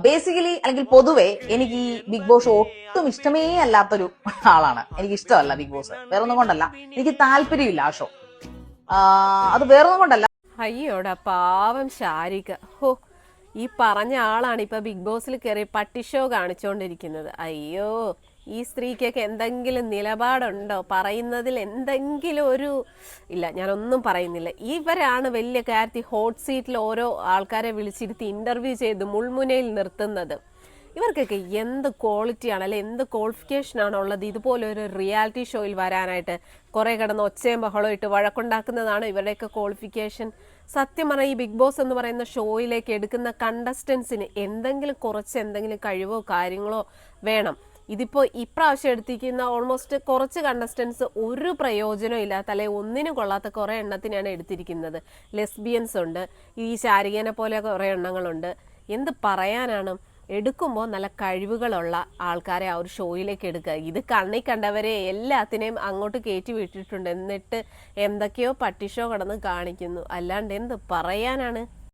Basically അല്ലെങ്കിൽ പൊതുവെ എനിക്ക് ഈ ബിഗ് ബോസ് ഒട്ടും ഇഷ്ടമേ അല്ലാത്തൊരു ആളാണ്. എനിക്ക് ഇഷ്ടമല്ല ബിഗ് ബോസ്. വേറൊന്നും കൊണ്ടല്ല, എനിക്ക് താല്പര്യമില്ല ആ ഷോ. അത് വേറൊന്നും കൊണ്ടല്ല. അയ്യോടാ പാവം ശാരിക. ഹോ, ഈ പറഞ്ഞ ആളാണ് ഇപ്പൊ ബിഗ് ബോസിൽ കയറി പട്ടി ഷോ കാണിച്ചുകൊണ്ടിരിക്കുന്നത്. അയ്യോ, ഈ സ്ത്രീക്കൊക്കെ എന്തെങ്കിലും നിലപാടുണ്ടോ? പറയുന്നതിൽ എന്തെങ്കിലും ഒരു ഇല്ല, ഞാനൊന്നും പറയുന്നില്ല. ഇവരാണ് വലിയ കാര്യത്തിൽ ഹോട്ട് സീറ്റിൽ ഓരോ ആൾക്കാരെ വിളിച്ചിരുത്തി ഇന്റർവ്യൂ ചെയ്ത് മുൾമുനയിൽ നിർത്തുന്നത്. ഇവർക്കൊക്കെ എന്ത് ക്വാളിറ്റിയാണ്, അല്ലെ എന്ത് ക്വാളിഫിക്കേഷനാണ് ഉള്ളത് ഇതുപോലെ ഒരു റിയാലിറ്റി ഷോയിൽ വരാനായിട്ട്? കുറെ കിടന്ന് ഒച്ചയും ബഹളവും ഇട്ട് വഴക്കുണ്ടാക്കുന്നതാണ് ഇവരുടെയൊക്കെ ക്വാളിഫിക്കേഷൻ. സത്യം പറഞ്ഞാൽ ഈ ബിഗ് ബോസ് എന്ന് പറയുന്ന ഷോയിലേക്ക് എടുക്കുന്ന കണ്ടസ്റ്റൻസിന് എന്തെങ്കിലും കഴിവോ കാര്യങ്ങളോ വേണം. ഇതിപ്പോൾ ഇപ്രാവശ്യം എടുത്തിരിക്കുന്ന ഓൾമോസ്റ്റ് കുറച്ച് കണ്ടസ്റ്റൻസ് ഒരു പ്രയോജനം ഇല്ലാത്ത, അല്ലെ ഒന്നിനും കൊള്ളാത്ത കുറേ എണ്ണത്തിനാണ് എടുത്തിരിക്കുന്നത്. ലെസ്ബിയൻസ് ഉണ്ട്, ഈ ശാരികനെ പോലെ കുറേ എണ്ണങ്ങളുണ്ട്. എന്ത് പറയാനാണ്? എടുക്കുമ്പോൾ നല്ല കഴിവുകളുള്ള ആൾക്കാരെ ആ ഒരു ഷോയിലേക്ക് എടുക്കുക. ഇത് കണ്ണി കണ്ടവരെ എല്ലാത്തിനെയും അങ്ങോട്ട് കയറ്റി വിട്ടിട്ടുണ്ട്. എന്നിട്ട് എന്തൊക്കെയോ പട്ടി ഷോ കടന്ന് കാണിക്കുന്നു. അല്ലാണ്ട് എന്ത് പറയാനാണ്?